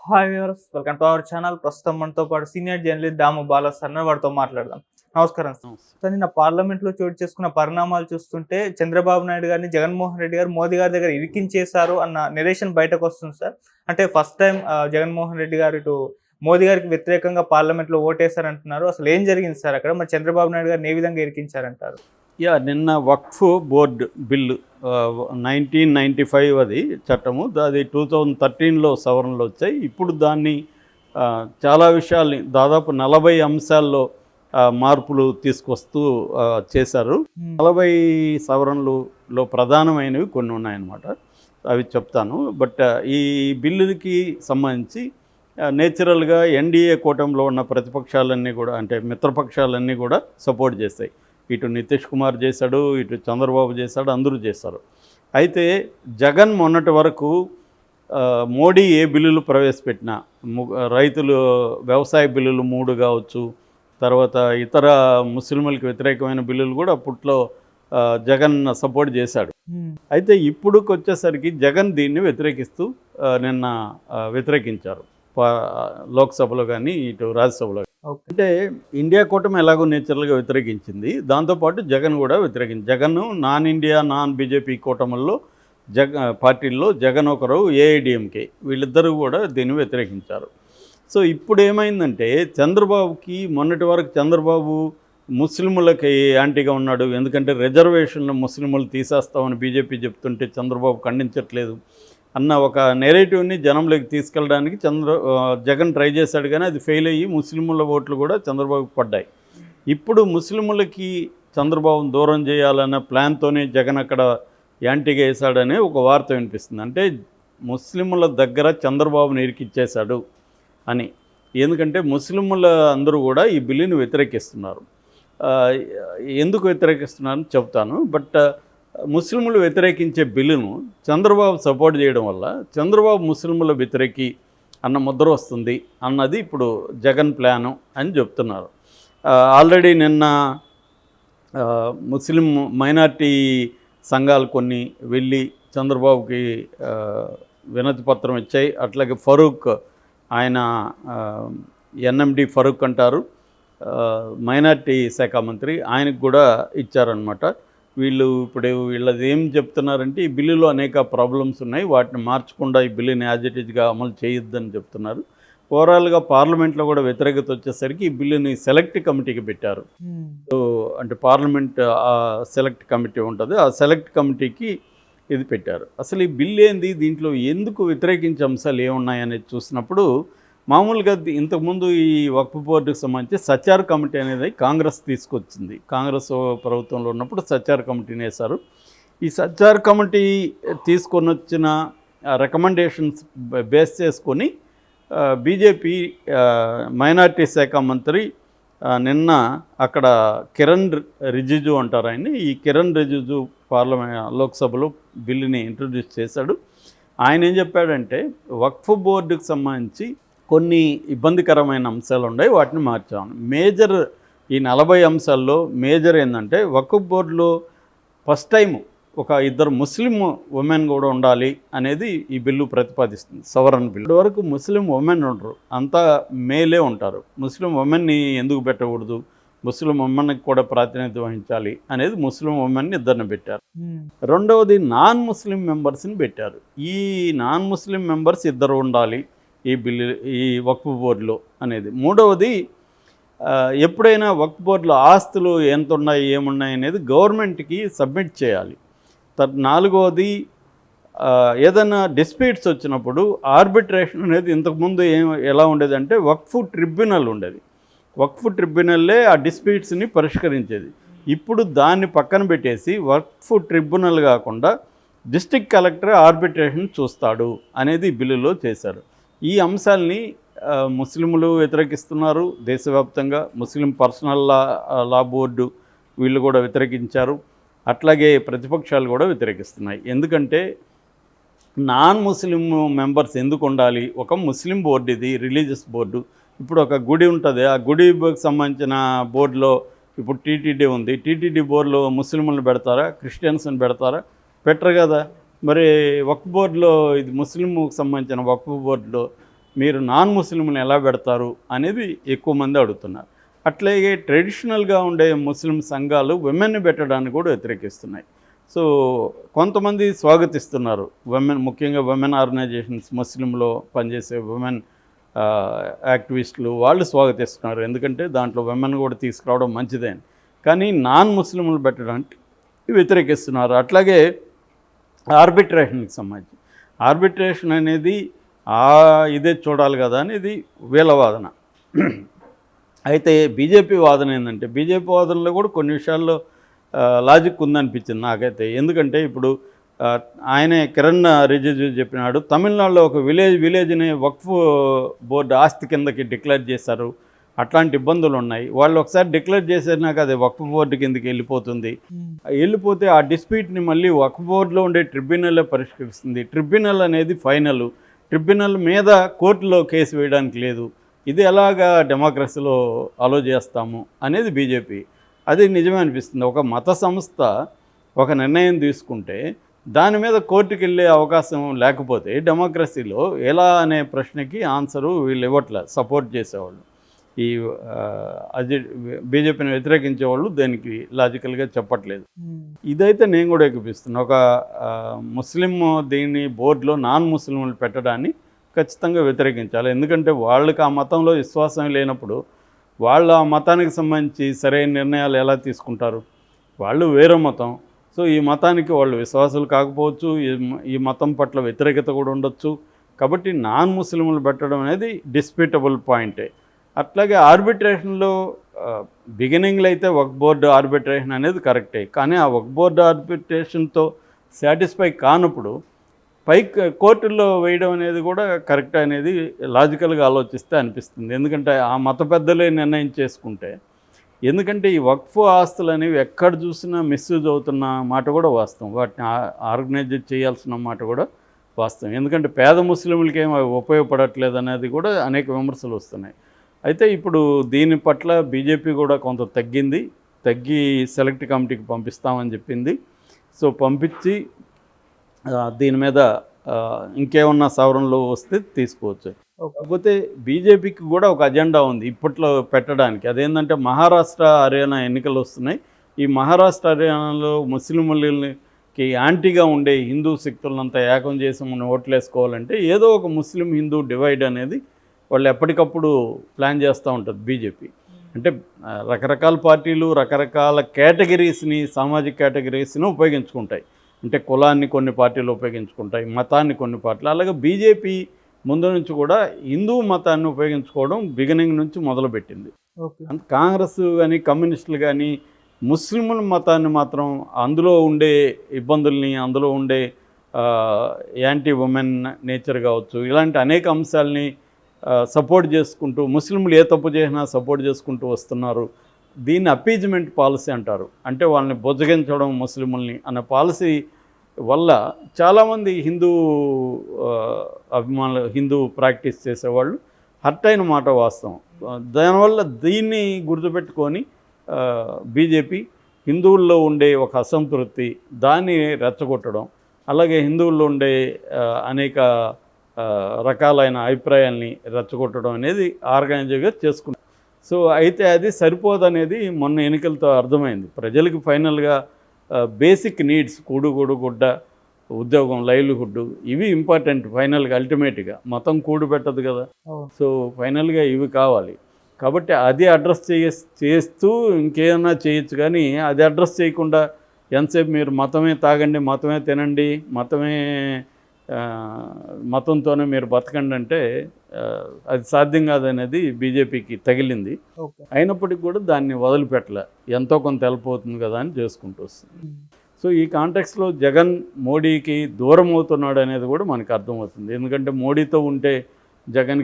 Hi viewers, welcome to our channel. ప్రస్తుతం మనతో పాటు సీనియర్ జర్నలిస్ట్ దాము బాలా సార్ వారితో మాట్లాడదాం. నమస్కారం సార్. నమస్తే. సార్, నిన్న పార్లమెంట్లో చోటు చేసుకున్న పరిణామాలు చూస్తుంటే చంద్రబాబు నాయుడు గారిని జగన్మోహన్ రెడ్డి గారు మోదీ గారి దగ్గర ఇరికించేశారు అన్న నెరేషన్ బయటకు వస్తుంది సార్. అంటే ఫస్ట్ టైం జగన్మోహన్ రెడ్డి గారు ఇటు మోదీ గారికి వ్యతిరేకంగా పార్లమెంట్లో ఓటేశారంటున్నారు. అసలు ఏం జరిగింది సార్ అక్కడ? మరి చంద్రబాబు నాయుడు గారిని ఏ విధంగా ఇరికించారంటారు? నిన్న వక్ఫ్ బోర్డ్ బిల్లు 1995 అది చట్టము. అది 2013లో సవరణలు వచ్చాయి. ఇప్పుడు దాన్ని చాలా విషయాల్ని దాదాపు 40 అంశాల్లో మార్పులు తీసుకొస్తూ చేశారు. 40 సవరణలలో ప్రధానమైనవి కొన్ని ఉన్నాయన్నమాట. అవి చెప్తాను. బట్ ఈ బిల్లుకి సంబంధించి నేచురల్గా ఎన్డీఏ కూటమిలో ఉన్న ప్రతిపక్షాలన్నీ కూడా, అంటే మిత్రపక్షాలన్నీ కూడా సపోర్ట్ చేస్తాయి. ఇటు నితీష్ కుమార్ చేశాడు, ఇటు చంద్రబాబు చేశాడు, అందరూ చేశారు. అయితే జగన్ మొన్నటి వరకు మోడీ ఏ బిల్లులు ప్రవేశపెట్టినా, రైతులు వ్యవసాయ బిల్లులు 3 కావచ్చు, తర్వాత ఇతర ముస్లింలకు వ్యతిరేకమైన బిల్లులు కూడా అప్పట్లో జగన్ సపోర్ట్ చేశాడు. అయితే ఇప్పుడుకి వచ్చేసరికి జగన్ దీన్ని వ్యతిరేకిస్తూ నిన్న వ్యతిరేకించారు లోక్సభలో కానీ ఇటు రాజ్యసభలో. అంటే ఇండియా కూటమి ఎలాగో నేచురల్గా వ్యతిరేకించింది, దాంతోపాటు జగన్ కూడా Jagan non India non BJP కూటమిల్లో పార్టీల్లో జగన్ ఒకరు, ఏఐడిఎంకే, వీళ్ళిద్దరూ కూడా దీన్ని వ్యతిరేకించారు. సో ఇప్పుడు ఏమైందంటే చంద్రబాబుకి మొన్నటి వరకు చంద్రబాబు ముస్లింలకి యాంటీగా ఉన్నాడు. ఎందుకంటే రిజర్వేషన్లు ముస్లింలు తీసేస్తామని బీజేపీ చెప్తుంటే చంద్రబాబు ఖండించట్లేదు అన్న ఒక నెరేటివ్ని జనంలోకి తీసుకెళ్ళడానికి జగన్ ట్రై చేశాడు, కానీ అది ఫెయిల్ అయ్యి ముస్లింల ఓట్లు కూడా చంద్రబాబుకి పడ్డాయి. ఇప్పుడు ముస్లింలకి చంద్రబాబును దూరం చేయాలన్న ప్లాన్తోనే జగన్ అక్కడ యాంటీగా వేశాడనే ఒక వార్త వినిపిస్తుంది. అంటే ముస్లింల దగ్గర చంద్రబాబుని ఇరికిచ్చేశాడు అని. ఎందుకంటే ముస్లింల అందరూ కూడా ఈ బిల్లుని వ్యతిరేకిస్తున్నారు. ఎందుకు వ్యతిరేకిస్తున్నారని చెప్తాను. బట్ ముస్లింలు వ్యతిరేకించే బిల్లును చంద్రబాబు సపోర్ట్ చేయడం వల్ల చంద్రబాబు ముస్లింల వ్యతిరేకి అన్న ముద్ర వస్తుంది అన్నది ఇప్పుడు జగన్ ప్లాను అని చెప్తున్నారు. ఆల్రెడీ నిన్న ముస్లిం మైనార్టీ సంఘాలు కొన్ని వెళ్ళి చంద్రబాబుకి వినతి పత్రం ఇచ్చాయి. అట్లాగే ఫరూక్, ఆయన ఎన్ఎండి ఫరూక్ అంటారు, మైనార్టీ శాఖ మంత్రి, ఆయనకు కూడా ఇచ్చారనమాట. వీళ్ళది ఏం చెప్తున్నారంటే ఈ బిల్లులో అనేక ప్రాబ్లమ్స్ ఉన్నాయి, వాటిని మార్చకుండా ఈ బిల్లుని యాజ్ ఇట్ ఈజ్గా అమలు చేయొద్దని చెప్తున్నారు. ఓవరాల్గా పార్లమెంట్లో కూడా వ్యతిరేకత వచ్చేసరికి ఈ బిల్లుని సెలెక్ట్ కమిటీకి పెట్టారు. సో అంటే పార్లమెంట్ సెలెక్ట్ కమిటీ ఉంటుంది, ఆ సెలెక్ట్ కమిటీకి ఇది పెట్టారు. అసలు ఈ బిల్లు ఏంది, దీంట్లో ఎందుకు వ్యతిరేకించే అంశాలు ఏమున్నాయనేది చూసినప్పుడు, మామూలుగా ఇంతకుముందు ఈ వక్ఫ్ బోర్డుకి సంబంధించి సచార్ కమిటీ అనేది కాంగ్రెస్ తీసుకొచ్చింది. కాంగ్రెస్ ప్రభుత్వంలో ఉన్నప్పుడు సచార్ కమిటీని వేశారు. ఈ సచార్ కమిటీ తీసుకొని వచ్చిన రికమెండేషన్స్ బేస్ చేసుకొని బీజేపీ మైనార్టీ శాఖ మంత్రి నిన్న అక్కడ కిరణ్ రిజిజు అంటారు ఆయన్ని, ఈ కిరణ్ రిజిజు లోక్సభలో బిల్లుని ఇంట్రడ్యూస్ చేశాడు. ఆయన ఏం చెప్పాడంటే వక్ఫ్ బోర్డుకి సంబంధించి కొన్ని ఇబ్బందికరమైన అంశాలు ఉన్నాయి, వాటిని మార్చాము. మేజర్ ఈ 40 అంశాల్లో మేజర్ ఏంటంటే వక్ఫ్ బోర్డులో ఫస్ట్ టైం ఒక 2 ముస్లిం ఉమెన్ కూడా ఉండాలి అనేది ఈ బిల్లు ప్రతిపాదిస్తుంది, సవరణ బిల్లు. వరకు ముస్లిం ఉమెన్ ఉండరు, అంతా మేలే ఉంటారు. ముస్లిం ఉమెన్ని ఎందుకు పెట్టకూడదు, ముస్లిం ఉమెన్కి కూడా ప్రాతినిధ్యం వహించాలి అనేది ముస్లిం ఉమెన్ని 2ని పెట్టారు. రెండవది నాన్ ముస్లిం మెంబర్స్ని పెట్టారు. ఈ నాన్ ముస్లిం మెంబర్స్ 2 ఉండాలి ఈ బిల్లు, ఈ వక్ఫ్ బోర్డులో అనేది. మూడవది, ఎప్పుడైనా వక్ఫ్ బోర్డులో ఆస్తులు ఎంత ఉన్నాయి ఏమున్నాయి అనేది గవర్నమెంట్కి సబ్మిట్ చేయాలి. నాలుగవది, ఏదైనా డిస్ప్యూట్స్ వచ్చినప్పుడు ఆర్బిట్రేషన్ అనేది ఇంతకుముందు ఎలా ఉండేదంటే వక్ఫ్ ట్రిబ్యునల్ ఉండేది. వక్ఫ్ ట్రిబ్యునల్లే ఆ డిస్ప్యూట్స్ని పరిష్కరించేది. ఇప్పుడు దాన్ని పక్కన పెట్టేసి వక్ఫ్ ట్రిబ్యునల్ కాకుండా డిస్ట్రిక్ట్ కలెక్టర్ ఆర్బిట్రేషన్ చూస్తాడు అనేది బిల్లులో చేశారు. ఈ అంశాలని ముస్లింలు వ్యతిరేకిస్తున్నారు దేశవ్యాప్తంగా. ముస్లిం పర్సనల్ లా బోర్డు వీళ్ళు కూడా వ్యతిరేకించారు. అట్లాగే ప్రతిపక్షాలు కూడా వ్యతిరేకిస్తున్నాయి. ఎందుకంటే నాన్ ముస్లిం మెంబర్స్ ఎందుకు ఉండాలి, ఒక ముస్లిం బోర్డు, ఇది రిలీజియస్ బోర్డు. ఇప్పుడు ఒక గుడి ఉంటుంది, ఆ గుడికి సంబంధించిన బోర్డులో ఇప్పుడు టీటీడీ ఉంది, టీటీడీ బోర్డులో ముస్లింలను పెడతారా, క్రిస్టియన్స్ని పెడతారా? పెట్టరు కదా. మరి వక్ఫ్ బోర్డులో, ఇది ముస్లింకు సంబంధించిన వక్ఫ్ బోర్డులో మీరు నాన్ ముస్లింలను ఎలా పెడతారు అనేది ఎక్కువ మంది అడుగుతున్నారు. అట్లాగే ట్రెడిషనల్గా ఉండే ముస్లిం సంఘాలు విమెన్ని పెట్టడానికి కూడా వ్యతిరేకిస్తున్నాయి. సో కొంతమంది స్వాగతిస్తున్నారు, ముఖ్యంగా విమెన్ ఆర్గనైజేషన్స్, ముస్లింలో పనిచేసే విమెన్ యాక్టివిస్టులు వాళ్ళు స్వాగతిస్తున్నారు, ఎందుకంటే దాంట్లో విమెన్ కూడా తీసుకురావడం మంచిదే. కానీ నాన్ ముస్లింలు పెట్టడానికి వ్యతిరేకిస్తున్నారు. అట్లాగే ఆర్బిట్రేషన్కి సంబంధించి ఆర్బిట్రేషన్ అనేది ఇదే చూడాలి కదా అనేది వీళ్ళ వాదన. అయితే బీజేపీ వాదన ఏంటంటే, బీజేపీ వాదనలో కూడా కొన్ని విషయాల్లో లాజిక్ ఉందనిపించింది నాకైతే. ఎందుకంటే ఇప్పుడు ఆయనే కిరణ్ రిజిజు చెప్పినాడు, తమిళనాడులో ఒక విలేజ్ని వక్ఫ్ బోర్డు ఆస్తి కిందకి డిక్లేర్ చేశారు, అట్లాంటి ఇబ్బందులు ఉన్నాయి. వాళ్ళు ఒకసారి డిక్లేర్ చేసినాక అది వక్ఫ్ బోర్డు కిందకి వెళ్ళిపోతే ఆ డిస్ప్యూట్ని మళ్ళీ వక్ఫ్ బోర్డులో ఉండే ట్రిబ్యునల్లే పరిష్కరిస్తుంది. ట్రిబ్యునల్ అనేది ఫైనల్, ట్రిబ్యునల్ మీద కోర్టులో కేసు వేయడానికి లేదు. ఇది ఎలాగా డెమోక్రసీలో అలో చేస్తాము అనేది బీజేపీ. అది నిజమే అనిపిస్తుంది. ఒక మత సంస్థ ఒక నిర్ణయం తీసుకుంటే దాని మీద కోర్టుకు వెళ్ళే అవకాశం లేకపోతే డెమోక్రసీలో ఎలా అనే ప్రశ్నకి ఆన్సరు వీళ్ళు ఇవ్వట్లేదు. సపోర్ట్ చేసేవాళ్ళు, ఈ అది బీజేపీని వ్యతిరేకించే వాళ్ళు దానికి లాజికల్గా చెప్పట్లేదు. ఇదైతే నేను కూడా ఎక్కిపిస్తున్నా. ఒక ముస్లిం దీన్ని బోర్డులో నాన్ ముస్లింలు పెట్టడాన్ని ఖచ్చితంగా వ్యతిరేకించాలి. ఎందుకంటే వాళ్ళకి ఆ మతంలో విశ్వాసం లేనప్పుడు వాళ్ళు ఆ మతానికి సంబంధించి సరైన నిర్ణయాలు ఎలా తీసుకుంటారు? వాళ్ళు వేరే మతం, సో ఈ మతానికి వాళ్ళు విశ్వాసులు కాకపోవచ్చు, ఈ మతం పట్ల వ్యతిరేకత కూడా ఉండొచ్చు. కాబట్టి నాన్ ముస్లింలు పెట్టడం అనేది డిస్ప్యూటబుల్ పాయింటే. అట్లాగే ఆర్బిట్రేషన్లో బిగినింగ్లో అయితే వక్ఫ్ బోర్డు ఆర్బిట్రేషన్ అనేది కరెక్టే, కానీ ఆ వక్ఫ్ బోర్డు ఆర్బిట్రేషన్తో సాటిస్ఫై కానప్పుడు కోర్టుల్లో వేయడం అనేది కూడా కరెక్ట్ అనేది లాజికల్గా ఆలోచిస్తే అనిపిస్తుంది. ఎందుకంటే ఆ మత పెద్దలే నిర్ణయం చేసుకుంటే, ఎందుకంటే ఈ వక్ఫ్ ఆస్తులు అనేవి ఎక్కడ చూసినా మిస్యూజ్ అవుతున్న మాట కూడా వాస్తవం, వాటిని ఆర్గనైజ్ చేయాల్సిన మాట కూడా వాస్తవం. ఎందుకంటే పేద ముస్లింలకి ఏమి ఉపయోగపడట్లేదు అనేది కూడా అనేక విమర్శలు వస్తున్నాయి. అయితే ఇప్పుడు దీని పట్ల బీజేపీ కూడా కొంత తగ్గి సెలెక్ట్ కమిటీకి పంపిస్తామని చెప్పింది. సో పంపించి దీని మీద ఇంకేమన్నా సవరణలు వస్తే తీసుకోవచ్చు. కాకపోతే బీజేపీకి కూడా ఒక అజెండా ఉంది ఇప్పట్లో పెట్టడానికి. అదేంటంటే మహారాష్ట్ర, హర్యానా ఎన్నికలు వస్తున్నాయి. ఈ మహారాష్ట్ర, హర్యానాలో ముస్లింలకి యాంటీగా ఉండే హిందూ శక్తులంతా ఏకం చేసి మనం ఓట్లు వేసుకోవాలంటే ఏదో ఒక ముస్లిం హిందూ డివైడ్ అనేది వాళ్ళు ఎప్పటికప్పుడు ప్లాన్ చేస్తూ ఉంటుంది బీజేపీ. అంటే రకరకాల పార్టీలు రకరకాల కేటగిరీస్ని, సామాజిక కేటగిరీస్ని ఉపయోగించుకుంటాయి. అంటే కులాన్ని కొన్ని పార్టీలు ఉపయోగించుకుంటాయి, మతాన్ని కొన్ని పార్టీలు. అలాగే బీజేపీ ముందు నుంచి కూడా హిందూ మతాన్ని ఉపయోగించుకోవడం బిగినింగ్ నుంచి మొదలుపెట్టింది. కాంగ్రెస్ కానీ కమ్యూనిస్టులు కానీ ముస్లింల మతాన్ని మాత్రం అందులో ఉండే ఇబ్బందుల్ని, అందులో ఉండే యాంటీ ఉమెన్ నేచర్ కావచ్చు, ఇలాంటి అనేక అంశాలని సపోర్ట్ చేసుకుంటూ, ముస్లింలు ఏ తప్పు చేసినా సపోర్ట్ చేసుకుంటూ వస్తున్నారు. దీన్ని అప్పీజ్మెంట్ పాలసీ అంటారు. అంటే వాళ్ళని బుజ్జగించడం ముస్లింలని అన్న పాలసీ వల్ల చాలామంది హిందూ ప్రాక్టీస్ చేసేవాళ్ళు హర్ట్ అయిన మాట వాస్తవం. దానివల్ల దీన్ని గుర్తుపెట్టుకొని బీజేపీ హిందువుల్లో ఉండే ఒక అసంతృప్తి దాన్ని రెచ్చగొట్టడం, అలాగే హిందువుల్లో ఉండే అనేక రకాలైన అభిప్రాయాల్ని రెచ్చగొట్టడం అనేది ఆర్గనైజ్గా చేసుకుంటారు. సో అయితే అది సరిపోదనేది మొన్న ఎన్నికలతో అర్థమైంది. ప్రజలకు ఫైనల్గా బేసిక్ నీడ్స్, గుడ్డ, ఉద్యోగం, లైవ్లీహుడ్, ఇవి ఇంపార్టెంట్ ఫైనల్గా. అల్టిమేట్గా మతం పెట్టదు కదా. సో ఫైనల్గా ఇవి కావాలి. కాబట్టి అది అడ్రస్ చేస్తూ ఇంకేమన్నా చేయొచ్చు, కానీ అది అడ్రస్ చేయకుండా ఎంతసేపు మీరు మతమే తాగండి, మతమే తినండి, మతంతోనే మీరు బతకండి అంటే అది సాధ్యం కాదనేది బీజేపీకి తగిలింది. అయినప్పటికీ కూడా దాన్ని వదిలిపెట్టలే, ఎంతో కొంత వెళ్ళిపోతుంది కదా అని చేసుకుంటూ వస్తుంది. సో ఈ కాంటెక్స్లో జగన్ మోడీకి దూరం అవుతున్నాడు అనేది కూడా మనకు అర్థమవుతుంది. ఎందుకంటే మోడీతో ఉంటే జగన్